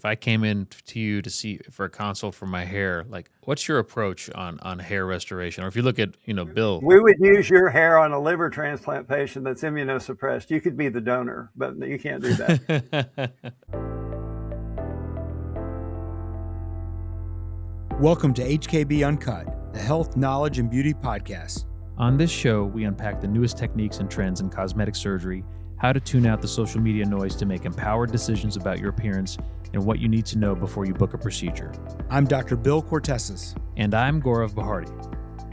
if I came in to you to see for a consult for my hair, like what's your approach on hair restoration? Or if you look at, Bill. We would use your hair on a liver transplant patient that's immunosuppressed. You could be the donor, but you can't do that. Welcome to HKB Uncut, the health, knowledge, and beauty podcast. On this show, we unpack the newest techniques and trends in cosmetic surgery, how to tune out the social media noise to make empowered decisions about your appearance, and what you need to know before you book a procedure. I'm Dr. Bill Kortesis. And I'm Gaurav Bharti.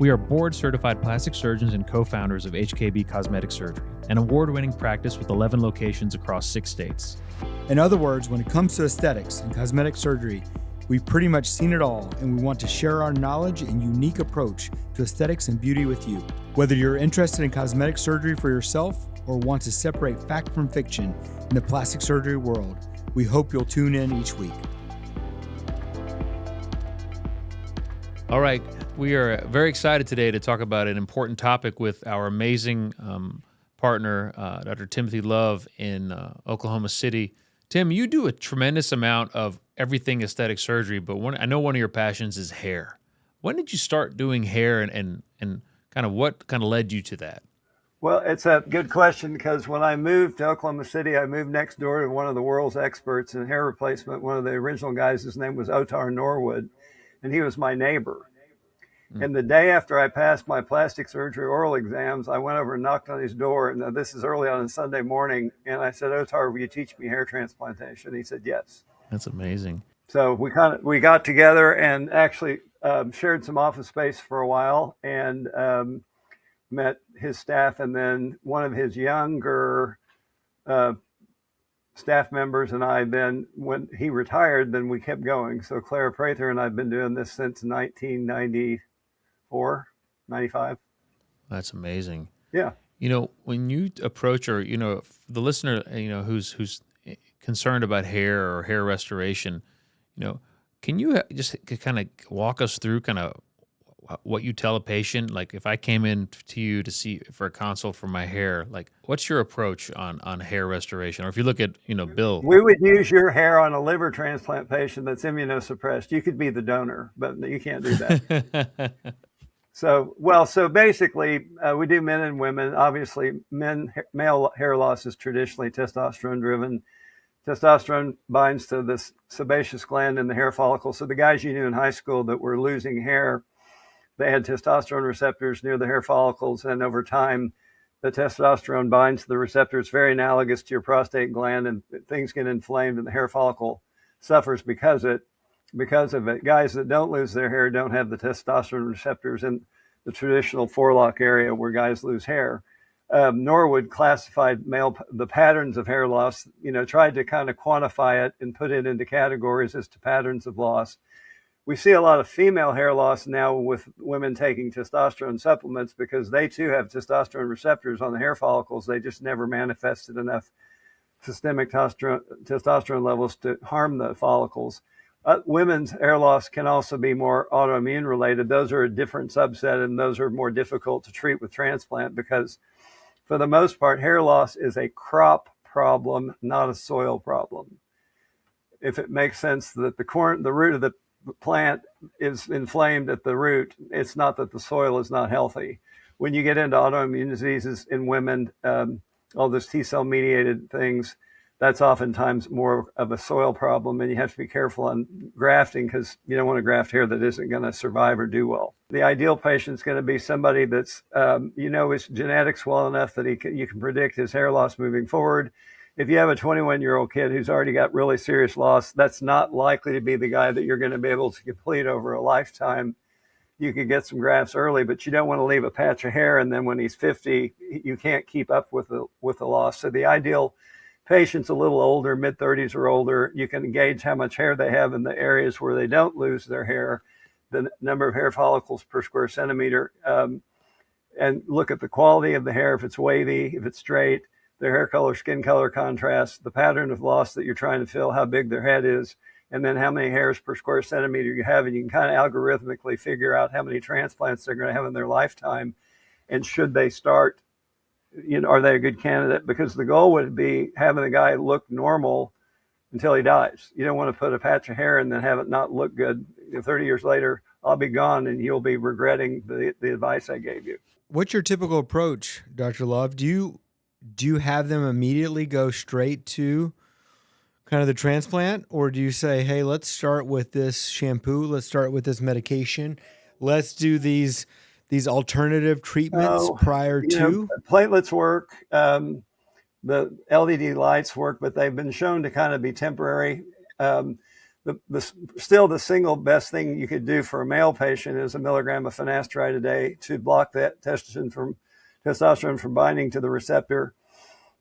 We are board-certified plastic surgeons and co-founders of HKB Cosmetic Surgery, an award-winning practice with 11 locations across 6 states. In other words, when it comes to aesthetics and cosmetic surgery, we've pretty much seen it all, and we want to share our knowledge and unique approach to aesthetics and beauty with you. Whether you're interested in cosmetic surgery for yourself or want to separate fact from fiction in the plastic surgery world, we hope you'll tune in each week. All right, we are very excited today to talk about an important topic with our amazing partner, Dr. Timothy Love in Oklahoma City. Tim, you do a tremendous amount of everything aesthetic surgery, but I know one of your passions is hair. When did you start doing hair, and kind of what kind of led you to that? Well, it's a good question because when I moved to Oklahoma City, I moved next door to one of the world's experts in hair replacement. One of the original guys, his name was Norwood, and he was my neighbor. And the day after I passed my plastic surgery oral exams, I went over and knocked on his door. And this is early on a Sunday morning. And I said, Otar, will you teach me hair transplantation? He said, yes. That's amazing. So we got together and actually shared some office space for a while and met his staff. And then one of his younger staff members and I, then when he retired, then we kept going. So Clara Prather and I've been doing this since 1994, 95. That's amazing. Yeah. When you approach, or, the listener, who's concerned about hair or hair restoration, can you just kind of walk us through kind of what you tell a patient? Like if I came in to you to see for a consult for my hair, like what's your approach on hair restoration? Or if you look at, Bill. We would use your hair on a liver transplant patient that's immunosuppressed. You could be the donor, but you can't do that. So basically, we do men and women. Obviously, male hair loss is traditionally testosterone driven. Testosterone binds to this sebaceous gland in the hair follicle. So the guys you knew in high school that were losing hair, they had testosterone receptors near the hair follicles. And over time, the testosterone binds to the receptors, very analogous to your prostate gland, and things get inflamed and the hair follicle suffers because of it. Guys that don't lose their hair don't have the testosterone receptors in the traditional forelock area where guys lose hair. Norwood classified the patterns of hair loss, tried to kind of quantify it and put it into categories as to patterns of loss. We see a lot of female hair loss now with women taking testosterone supplements because they too have testosterone receptors on the hair follicles. They just never manifested enough systemic testosterone levels to harm the follicles. Women's hair loss can also be more autoimmune related. Those are a different subset, and those are more difficult to treat with transplant because for the most part, hair loss is a crop problem, not a soil problem. If it makes sense that the root of the plant is inflamed at the root, it's not that the soil is not healthy. When you get into autoimmune diseases in women, all those T-cell mediated things, that's oftentimes more of a soil problem, and you have to be careful on grafting because you don't want to graft hair that isn't going to survive or do well. The ideal patient is going to be somebody that's, his genetics well enough that you can predict his hair loss moving forward. If you have a 21-year-old kid who's already got really serious loss, that's not likely to be the guy that you're going to be able to complete over a lifetime. You could get some grafts early, but you don't want to leave a patch of hair, and then when he's 50, you can't keep up with the loss. So the ideal patient's a little older, mid-30s or older. You can gauge how much hair they have in the areas where they don't lose their hair, the number of hair follicles per square centimeter, and look at the quality of the hair, if it's wavy, if it's straight, their hair color, skin color contrast, the pattern of loss that you're trying to fill, how big their head is, and then how many hairs per square centimeter you have. And you can kind of algorithmically figure out how many transplants they're going to have in their lifetime. And should they start, are they a good candidate? Because the goal would be having the guy look normal until he dies. You don't want to put a patch of hair and then have it not look good. 30 years later, I'll be gone and you'll be regretting the advice I gave you. What's your typical approach, Dr. Love? Do you have them immediately go straight to kind of the transplant, or do you say, hey, let's start with this shampoo, let's start with this medication, let's do these alternative treatments prior to? Platelets work, the LED lights work, but they've been shown to kind of be temporary. Still, the single best thing you could do for a male patient is a milligram of finasteride a day to block that testosterone from binding to the receptor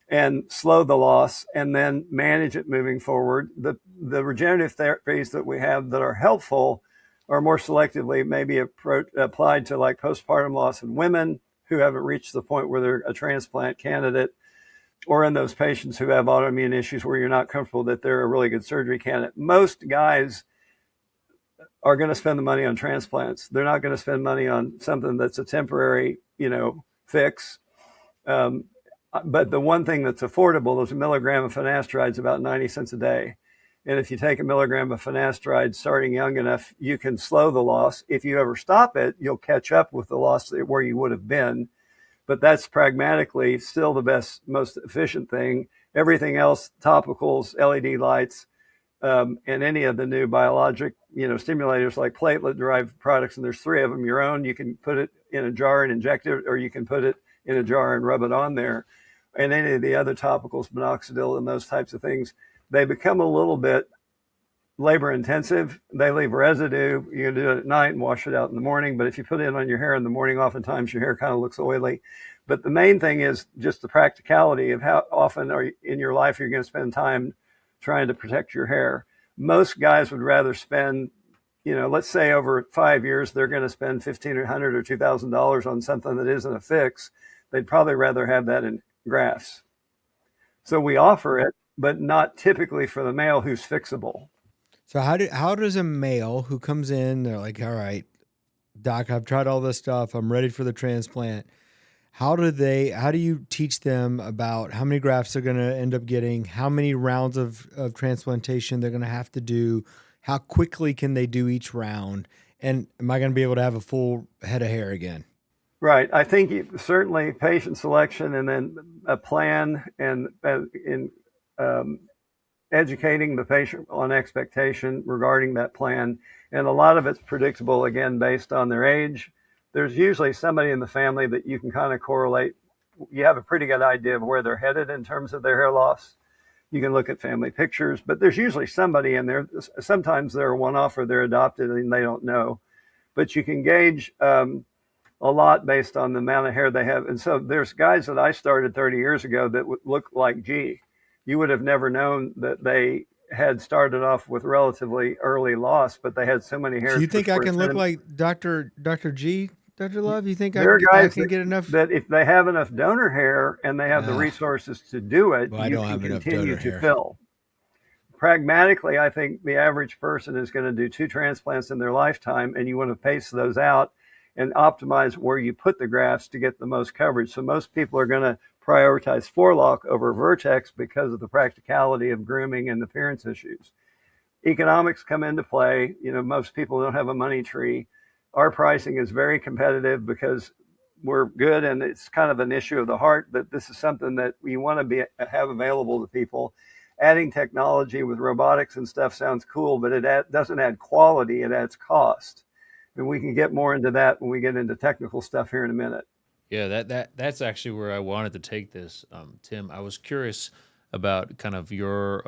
and slow the loss, and then manage it moving forward. The regenerative therapies that we have that are helpful are more selectively maybe applied to like postpartum loss in women who haven't reached the point where they're a transplant candidate, or in those patients who have autoimmune issues where you're not comfortable that they're a really good surgery candidate. Most guys are going to spend the money on transplants. They're not going to spend money on something that's a temporary, fix. But the one thing that's affordable is a milligram of finasteride is about 90 cents a day. And if you take a milligram of finasteride starting young enough, you can slow the loss. If you ever stop it, you'll catch up with the loss where you would have been. But that's pragmatically still the best, most efficient thing. Everything else, topicals, LED lights, and any of the new biologic, stimulators like platelet-derived products, and there's 3 of them, your own, you can put it in a jar and inject it, or you can put it in a jar and rub it on there. And any of the other topicals, minoxidil and those types of things, they become a little bit labor intensive. They leave residue. You can do it at night and wash it out in the morning. But if you put it on your hair in the morning, oftentimes your hair kind of looks oily. But the main thing is just the practicality of how often in your life you're going to spend time trying to protect your hair. Most guys would rather spend, let's say over 5 years, they're going to spend $1,500 or $2,000 on something that isn't a fix. They'd probably rather have that in grafts. So we offer it, but not typically for the male who's fixable. So how does a male who comes in, they're like, all right, doc, I've tried all this stuff, I'm ready for the transplant. How do you teach them about how many grafts they're going to end up getting, how many rounds of transplantation they're going to have to do, how quickly can they do each round, and am I going to be able to have a full head of hair again? Right. I think certainly patient selection, and then a plan, and in educating the patient on expectation regarding that plan. And a lot of it's predictable, again, based on their age. There's usually somebody in the family that you can kind of correlate. You have a pretty good idea of where they're headed in terms of their hair loss. You can look at family pictures, but there's usually somebody in there. Sometimes they're a one-off or they're adopted and they don't know. But you can gauge a lot based on the amount of hair they have. And so there's guys that I started 30 years ago that would look like G. You would have never known that they had started off with relatively early loss, but they had so many hairs. Do you think I can look like Dr. G, Dr. Love? You think I can get enough? That if they have enough donor hair and they have the resources to do it, well, you can continue to fill. Pragmatically, I think the average person is going to do 2 transplants in their lifetime, and you want to pace those out and optimize where you put the grafts to get the most coverage. So most people are going to prioritize forelock over vertex because of the practicality of grooming and appearance issues. Economics come into play. Most people don't have a money tree. Our pricing is very competitive because we're good, and it's kind of an issue of the heart that this is something that we want to have available to people. Adding technology with robotics and stuff sounds cool, but it doesn't add quality, it adds cost. And we can get more into that when we get into technical stuff here in a minute. Yeah, that's actually where I wanted to take this, Tim. I was curious about kind of your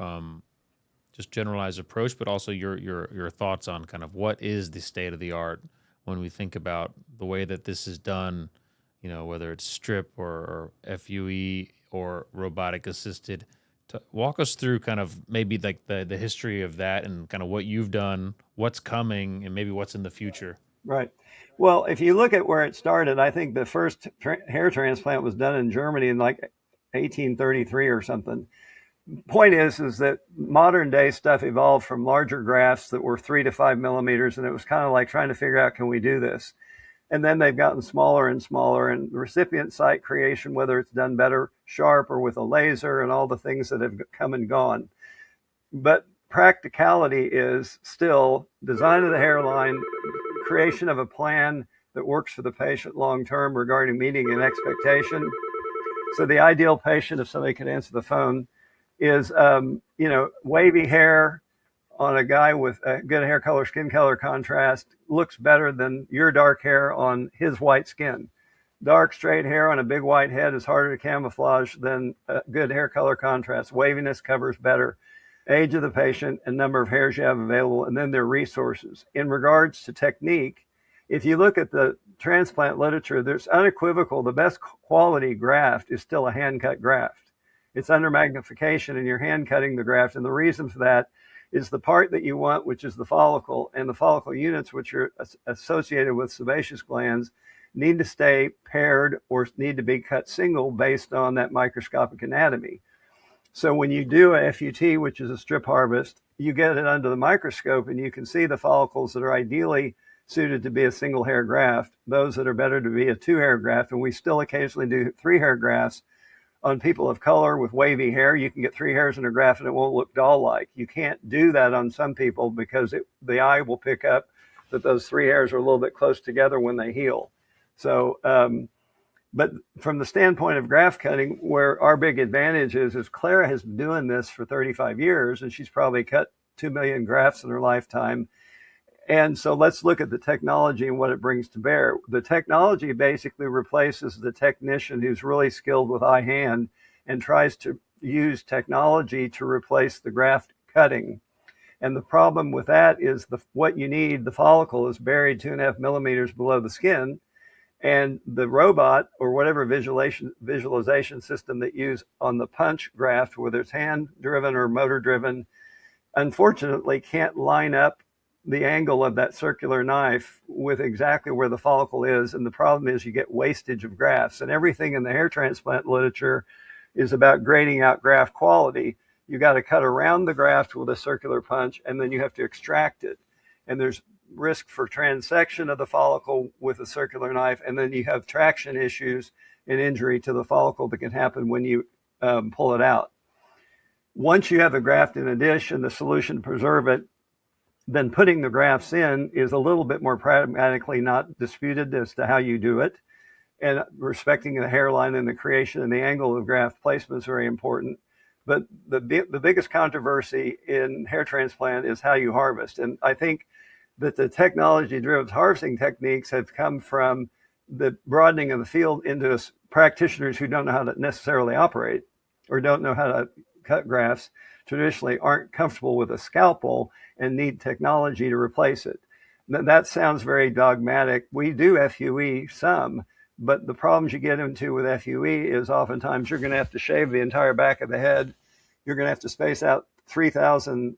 just generalized approach, but also your thoughts on kind of what is the state of the art when we think about the way that this is done, whether it's strip or FUE or robotic assisted. Walk us through kind of maybe like the history of that and kind of what you've done, what's coming, and maybe what's in the future. Right. Well, if you look at where it started, I think the first hair transplant was done in Germany in like 1833 or something. Point is that modern day stuff evolved from larger grafts that were 3 to 5 millimeters, and it was kind of like trying to figure out, can we do this? And then they've gotten smaller and smaller, and the recipient site creation, whether it's done better sharp or with a laser and all the things that have come and gone. But practicality is still design of the hairline, creation of a plan that works for the patient long term regarding meeting an expectation. So the ideal patient, if somebody could answer the phone, is wavy hair on a guy with a good hair color, skin color contrast looks better than your dark hair on his white skin. Dark, straight hair on a big white head is harder to camouflage than good hair color contrast. Waviness covers better. Age of the patient and number of hairs you have available, and then their resources. In regards to technique, if you look at the transplant literature, there's unequivocal, the best quality graft is still a hand-cut graft. It's under magnification and you're hand-cutting the graft. And the reason for that is the part that you want, which is the follicle, and the follicle units, which are associated with sebaceous glands, need to stay paired or need to be cut single based on that microscopic anatomy. So when you do a FUT, which is a strip harvest, you get it under the microscope and you can see the follicles that are ideally suited to be a single hair graft, those that are better to be a 2-hair graft. And we still occasionally do 3-hair grafts on people of color with wavy hair. You can get 3 hairs in a graft and it won't look doll-like. You can't do that on some people because the eye will pick up that those 3 hairs are a little bit close together when they heal. So, but from the standpoint of graft cutting, where our big advantage is Clara has been doing this for 35 years and she's probably cut 2 million grafts in her lifetime. And so let's look at the technology and what it brings to bear. The technology basically replaces the technician who's really skilled with eye hand and tries to use technology to replace the graft cutting. And the problem with that is what you need, the follicle is buried 2.5 millimeters below the skin. And the robot or whatever visualization system that you use on the punch graft, whether it's hand driven or motor driven, unfortunately can't line up the angle of that circular knife with exactly where the follicle is. And the problem is you get wastage of grafts, and everything in the hair transplant literature is about grading out graft quality. You got to cut around the graft with a circular punch, and then you have to extract it. And there's risk for transection of the follicle with a circular knife, and then you have traction issues and injury to the follicle that can happen when you pull it out. Once you have the graft in a dish and the solution to preserve it, then putting the grafts in is a little bit more pragmatically not disputed as to how you do it. And respecting the hairline and the creation and the angle of graft placement is very important. But the biggest controversy in hair transplant is how you harvest. And I think that the technology-driven harvesting techniques have come from the broadening of the field into practitioners who don't know how to necessarily operate or don't know how to cut grafts, traditionally aren't comfortable with a scalpel and need technology to replace it. That sounds very dogmatic. We do FUE some, but the problems you get into with FUE is oftentimes you're going to have to shave the entire back of the head. You're going to have to space out 3,000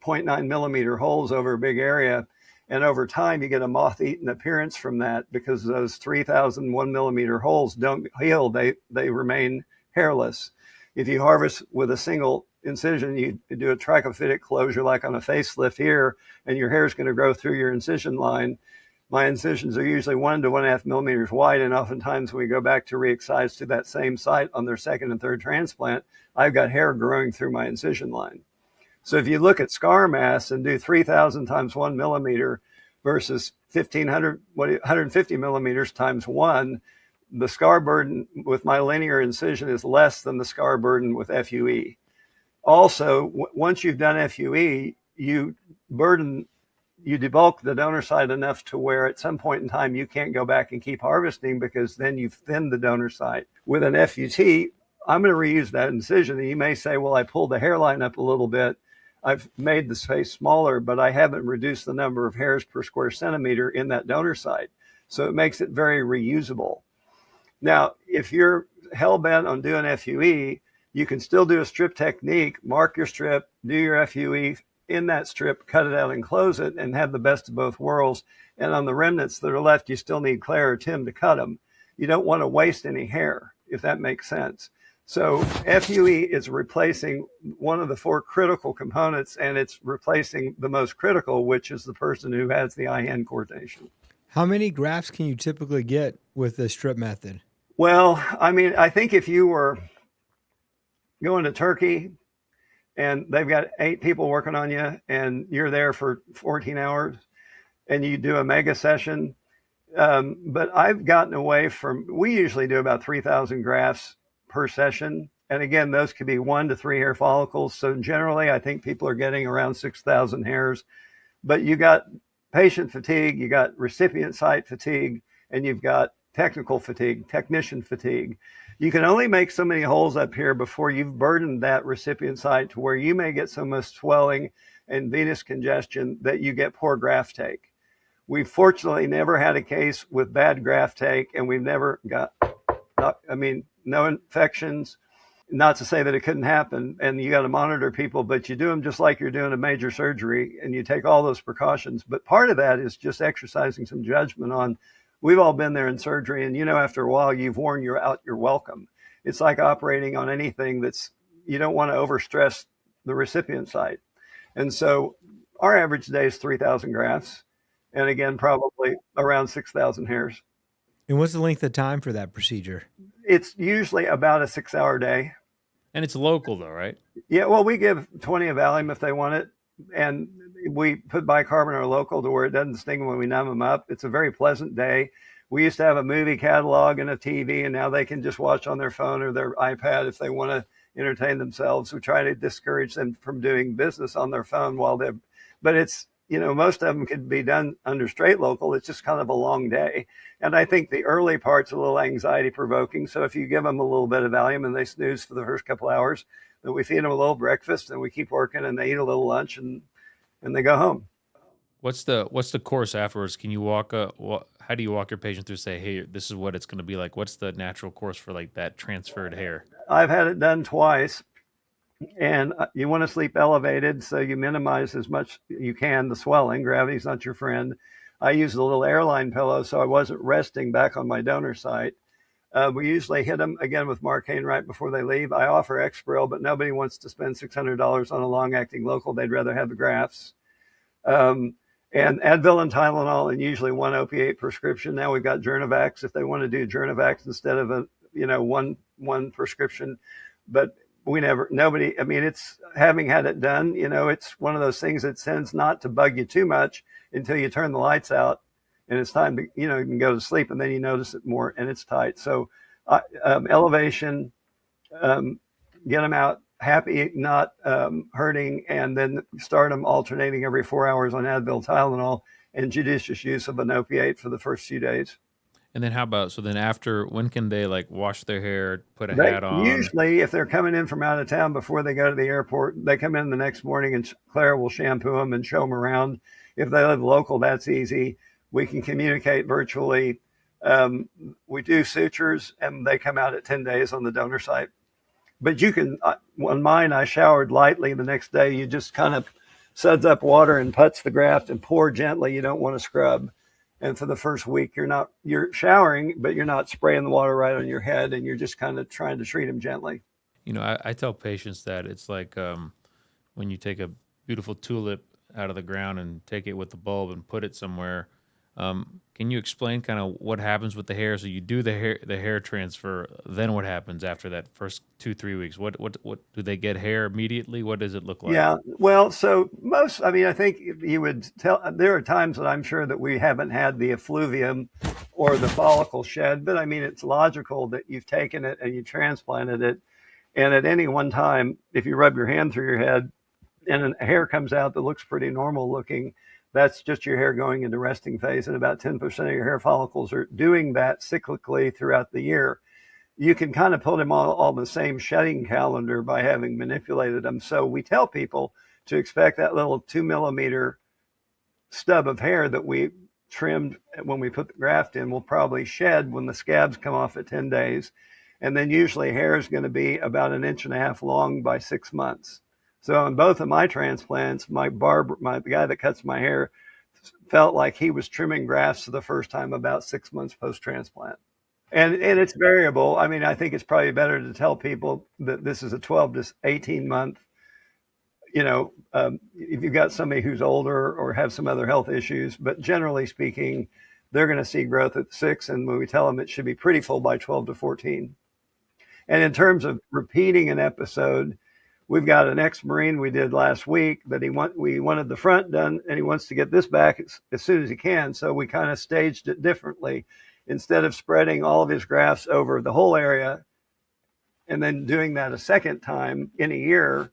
0.9 millimeter holes over a big area. And over time, you get a moth-eaten appearance from that because those 3,000 1 millimeter holes don't heal. They remain hairless. If you harvest with a single incision, you do a trichophytic closure like on a facelift here, and your hair is going to grow through your incision line. My incisions are usually 1 to 1.5 millimeters wide, and oftentimes when we go back to re-excise to that same site on their second and third transplant, I've got hair growing through my incision line. So if you look at scar mass and do 3,000 times 1 millimeter versus 150 millimeters times 1, the scar burden with my linear incision is less than the scar burden with FUE. Also, once you've done FUE, you debulk the donor site enough to where at some point in time you can't go back and keep harvesting because then you've thinned the donor site. With an FUT, I'm going to reuse that incision. And you may say, well, I pulled the hairline up a little bit. I've made the space smaller, but I haven't reduced the number of hairs per square centimeter in that donor site. So it makes it very reusable. Now, if you're hell-bent on doing FUE, you can still do a strip technique, mark your strip, do your FUE in that strip, cut it out and close it, and have the best of both worlds. And on the remnants that are left, you still need Claire or Tim to cut them. You don't want to waste any hair, if that makes sense. So FUE is replacing one of the 4 critical components, and it's replacing the most critical, which is the person who has the eye-hand coordination. How many grafts can you typically get with the strip method? Well, I mean, I think if you were going to Turkey and they've got 8 people working on you, and you're there for 14 hours, and you do a mega session. But I've gotten away from, we usually do about 3,000 grafts per session. And again, those could be 1 to 3 hair follicles. So generally, I think people are getting around 6,000 hairs. But you got patient fatigue, you got recipient site fatigue, and you've got technical fatigue, technician fatigue. You can only make so many holes up here before you've burdened that recipient site to where you may get so much swelling and venous congestion that you get poor graft take. We've fortunately never had a case with bad graft take, and we've never got, no infections. Not to say that it couldn't happen, and you got to monitor people, but you do them just like you're doing a major surgery, and you take all those precautions. But part of that is just exercising some judgment on, we've all been there in surgery, and after a while, you've worn your welcome. It's like operating on anything you don't want to overstress the recipient site. And so our average day is 3,000 grafts. And again, probably around 6,000 hairs. And what's the length of time for that procedure? It's usually about a 6-hour day. And it's local though, right? Yeah, well, we give 20 of Valium if they want it. And we put bicarbonate local to where it doesn't sting when we numb them up. It's a very pleasant day. We used to have a movie catalog and a TV, and now they can just watch on their phone or their iPad if they want to entertain themselves. We try to discourage them from doing business on their phone but it's, most of them could be done under straight local. It's just kind of a long day. And I think the early part's a little anxiety provoking. So if you give them a little bit of Valium and they snooze for the first couple hours, then we feed them a little breakfast and we keep working, and they eat a little lunch and they go home. What's the course afterwards? Can you how do you walk your patient through, say, hey, this is what it's going to be like? What's the natural course for like that transferred hair? I've had it done twice. And you want to sleep elevated, so you minimize as much you can the swelling. Gravity's not your friend. I used a little airline pillow, so I wasn't resting back on my donor site. We usually hit them again with Marcaine right before they leave. I offer Exparel, but nobody wants to spend $600 on a long-acting local. They'd rather have the grafts. And Advil and Tylenol, and usually 1 opiate prescription. Now we've got Journavax if they want to do Journavax instead of one prescription. But it's having had it done, it's one of those things that tends not to bug you too much until you turn the lights out and it's time to, you can go to sleep, and then you notice it more and it's tight. So elevation, get them out happy, not hurting, and then start them alternating every 4 hours on Advil, Tylenol, and judicious use of an opiate for the first few days. And then when can they like wash their hair, put a hat on? Usually if they're coming in from out of town before they go to the airport, they come in the next morning and Claire will shampoo them and show them around. If they live local, that's easy. We can communicate virtually. We do sutures, and they come out at 10 days on the donor site. But you can, on mine, I showered lightly the next day. You just kind of suds up water and putts the graft and pour gently. You don't want to scrub. And for the first week, you're showering, but you're not spraying the water right on your head, and you're just kind of trying to treat them gently. I tell patients that it's like when you take a beautiful tulip out of the ground and take it with the bulb and put it somewhere. Can you explain kind of what happens with the hair? So you do the hair transfer, then what happens after that first 2-3 weeks? What do they get hair immediately? What does it look like? Yeah, well, so I think you would tell, there are times that I'm sure that we haven't had the effluvium or the follicle shed, but it's logical that you've taken it and you transplanted it. And at any one time, if you rub your hand through your head and a hair comes out that looks pretty normal looking, that's just your hair going into resting phase, and about 10% of your hair follicles are doing that cyclically throughout the year. You can kind of put them all the same shedding calendar by having manipulated them. So we tell people to expect that little 2 millimeter stub of hair that we trimmed when we put the graft in will probably shed when the scabs come off at 10 days. And then usually hair is going to be about 1.5 inches long by 6 months. So on both of my transplants, the guy that cuts my hair felt like he was trimming grafts for the first time about 6 months post-transplant. And it's variable. I think it's probably better to tell people that this is a 12 to 18 month, if you've got somebody who's older or have some other health issues, but generally speaking, they're going to see growth at 6. And when we tell them it should be pretty full by 12 to 14. And in terms of repeating an episode, We've got an ex-Marine we did last week that we wanted the front done, and he wants to get this back as soon as he can. So we kind of staged it differently. Instead of spreading all of his grafts over the whole area and then doing that a second time in a year,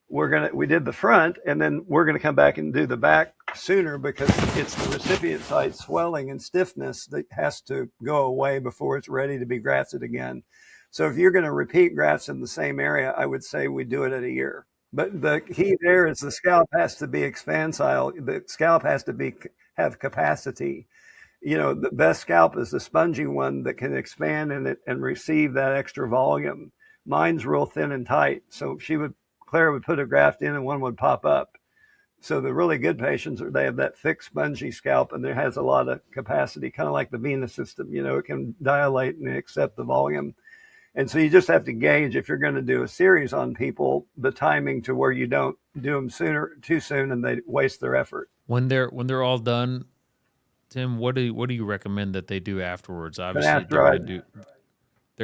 we did the front, and then we're going to come back and do the back sooner, because it's the recipient site swelling and stiffness that has to go away before it's ready to be grafted again. So if you're going to repeat grafts in the same area, I would say we do it at a year. But the key there is the scalp has to be expansile. The scalp has to have capacity. The best scalp is the spongy one that can expand and receive that extra volume. Mine's real thin and tight. So Claire would put a graft in and one would pop up. So the really good patients, they have that thick, spongy scalp, and it has a lot of capacity, kind of like the venous system. It can dilate and accept the volume. And so you just have to gauge, if you're going to do a series on people, the timing to where you don't do them too soon and they waste their effort. When they're all done, Tim, what do you recommend that they do afterwards? Obviously, they're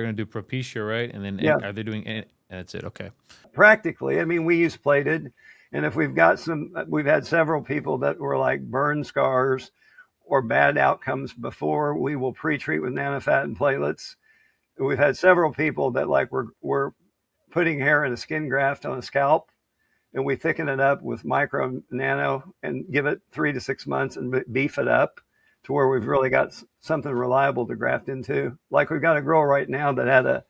going to do propecia, right? And then are they doing any? That's it. Okay. Practically, I mean, we use plated, and if we've had several people that were like burn scars or bad outcomes before, we will pre-treat with nanofat and platelets. We've had several people that we're putting hair in a skin graft on a scalp, and we thicken it up with micro nano and give it 3 to 6 months and beef it up to where we've really got something reliable to graft into. Like, we've got a girl right now that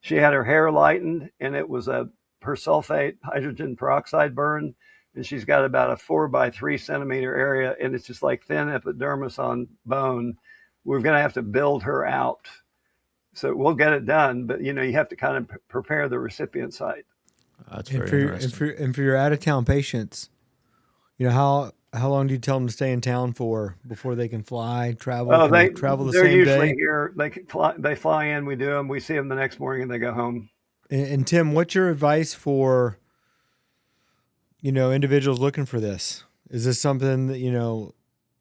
she had her hair lightened, and it was a persulfate hydrogen peroxide burn, and she's got about a 4 by 3 centimeter area, and it's just like thin epidermis on bone. We're going to have to build her out. So we'll get it done, but you have to kind of prepare the recipient site. That's very interesting. And for your out-of-town patients, how long do you tell them to stay in town for before they can fly, travel? Oh, they travel the same day? They're usually here. They fly in, we do them, we see them the next morning, and they go home. And Tim, what's your advice for, individuals looking for this? Is this something that,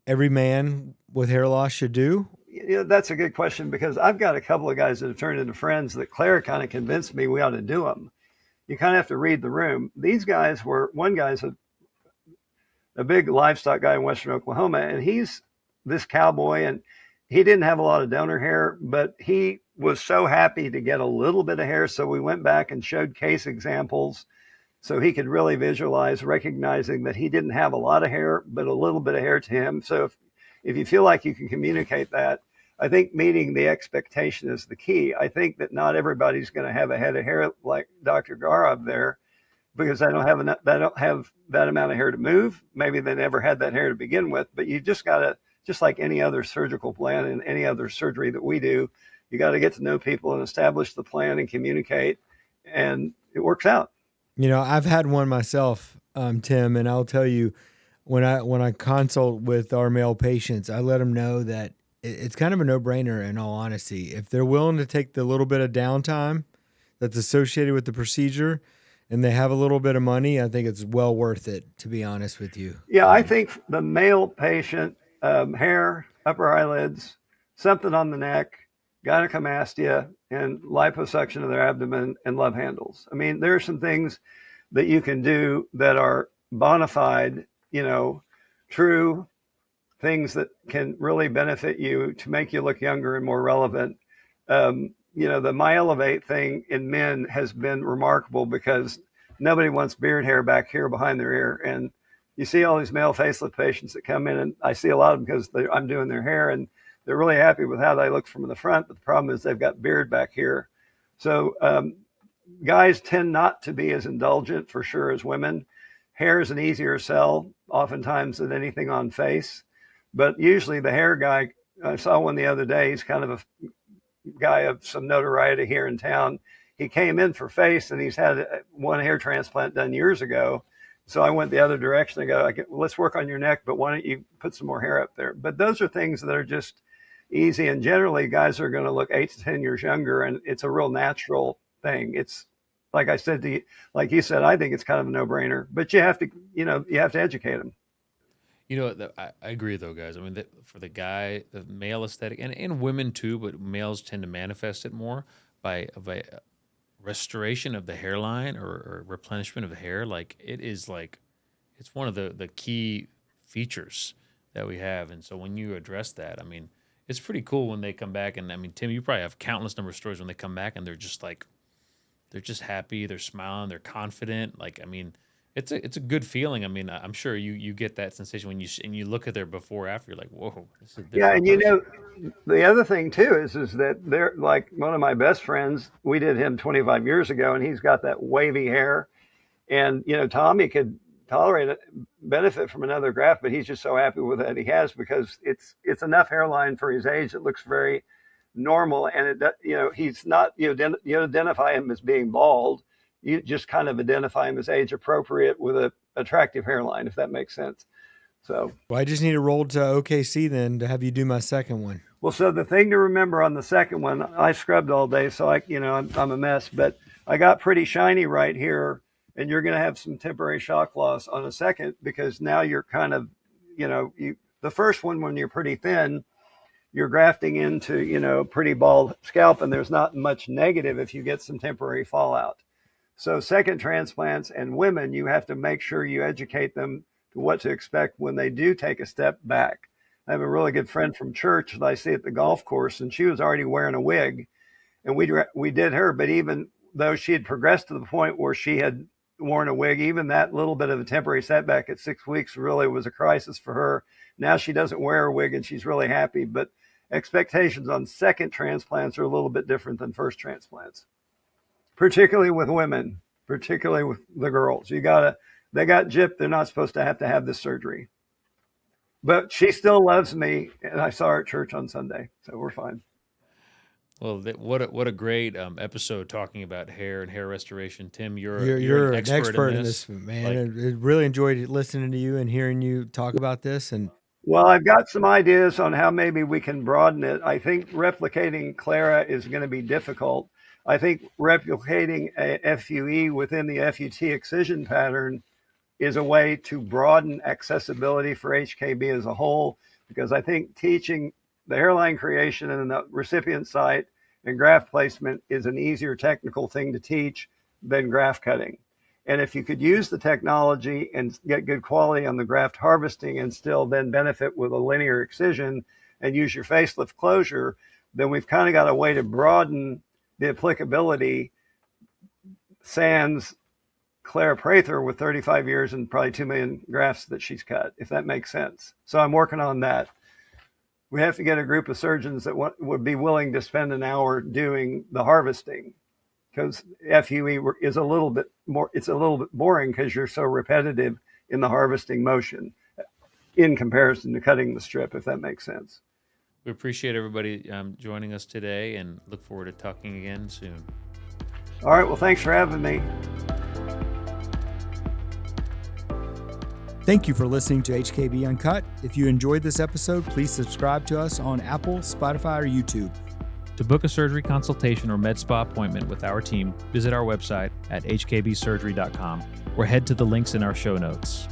every man with hair loss should do? That's a good question, because I've got a couple of guys that have turned into friends that Claire kind of convinced me we ought to do them. You kind of have to read the room. These guys one guy's a big livestock guy in Western Oklahoma, and he's this cowboy, and he didn't have a lot of donor hair, but he was so happy to get a little bit of hair. So we went back and showed case examples so he could really visualize, recognizing that he didn't have a lot of hair, but a little bit of hair to him. So if you feel like you can communicate that, I think meeting the expectation is the key. I think that not everybody's going to have a head of hair like Dr. Gaurav there, because they don't have that amount of hair to move. Maybe they never had that hair to begin with, but you just got to, just like any other surgical plan and any other surgery that we do, you got to get to know people and establish the plan and communicate, and it works out. I've had one myself, Tim, and I'll tell you, when I consult with our male patients, I let them know that it's kind of a no-brainer, in all honesty. If they're willing to take the little bit of downtime that's associated with the procedure, and they have a little bit of money, I think it's well worth it, to be honest with you. Yeah, I think the male patient, hair, upper eyelids, something on the neck, gynecomastia, and liposuction of their abdomen, and love handles. I mean, there are some things that you can do that are bona fide, true things that can really benefit you to make you look younger and more relevant. The MyElevate thing in men has been remarkable, because nobody wants beard hair back here behind their ear. And you see all these male facelift patients that come in, and I see a lot of them because I'm doing their hair, and they're really happy with how they look from the front. But the problem is they've got beard back here. So guys tend not to be as indulgent, for sure, as women. Hair is an easier sell oftentimes than anything on face. But usually the hair guy, I saw one the other day, he's kind of a guy of some notoriety here in town. He came in for face, and he's had one hair transplant done years ago. So I went the other direction. I go, let's work on your neck, but why don't you put some more hair up there? But those are things that are just easy. And generally guys are going to look 8 to 10 years younger, and it's a real natural thing. It's like I said to you, like you said, I think it's kind of a no-brainer, but you have to educate them. I agree, though, guys. I mean, for the guy, the male aesthetic, and women too, but males tend to manifest it more by restoration of the hairline or replenishment of the hair, like it is like, it's one of the key features that we have. And so when you address that, I mean, it's pretty cool when they come back. And I mean, Tim, you probably have countless number of stories when they come back and they're just like, they're just happy, they're smiling, they're confident. Like, I mean, it's a good feeling. I mean, I'm sure you get that sensation when you look at their before after. You're like, whoa, this is a Yeah, different and you person. know, the other thing too is that they're like one of my best friends. We did him 25 years ago, and he's got that wavy hair. And you know, Tommy could tolerate it, benefit from another graft, but he's just so happy with that he has because it's enough hairline for his age. It looks very normal, and you know, he's not, you identify him as being bald. You just kind of identify him as age appropriate with a attractive hairline, if that makes sense. So, Well, I just need to roll to OKC then to have you do my second one. well, so the thing to remember on the second one, I scrubbed all day, so I'm a mess, but I got pretty shiny right here, and you're going to have some temporary shock loss on a second because now you're kind of, the first one when you're pretty thin, you're grafting into, pretty bald scalp, and there's not much negative if you get some temporary fallout. So second transplants and women, you have to make sure you educate them to what to expect when they do take a step back. I have a really good friend from church that I see at the golf course, and she was already wearing a wig, and we did her, but even though she had progressed to the point where she had worn a wig, even that little bit of a temporary setback at 6 weeks really was a crisis for her. Now she doesn't wear a wig and she's really happy, but expectations on second transplants are a little bit different than first transplants, particularly with women, particularly with the girls. They got gypped. They're not supposed to have this surgery. But she still loves me, and I saw her at church on Sunday, so we're fine. Well, what a great episode talking about hair and hair restoration. Tim, You're an an expert in this. this, man. Like, I really enjoyed listening to you and hearing you talk about this. And Well, I've got some ideas on how maybe we can broaden it. I think replicating Clara is going to be difficult. I think replicating a FUE within the FUT excision pattern is a way to broaden accessibility for HKB as a whole, because I think teaching the hairline creation and the recipient site and graft placement is an easier technical thing to teach than graft cutting. And if you could use the technology and get good quality on the graft harvesting and still then benefit with a linear excision and use your facelift closure, then we've kind of got a way to broaden the applicability sans Clara Prather with 35 years and probably 2 million grafts that she's cut, if that makes sense. So I'm working on that. We have to get a group of surgeons that would be willing to spend an hour doing the harvesting, because FUE is a little bit more, it's a little bit boring because you're so repetitive in the harvesting motion in comparison to cutting the strip, if that makes sense. we appreciate everybody joining us today and look forward to talking again soon. All right, well, thanks for having me. thank you for listening to HKB Uncut. If you enjoyed this episode, please subscribe to us on Apple, Spotify, or YouTube. To book a surgery consultation or med spa appointment with our team, visit our website at hkbsurgery.com or head to the links in our show notes.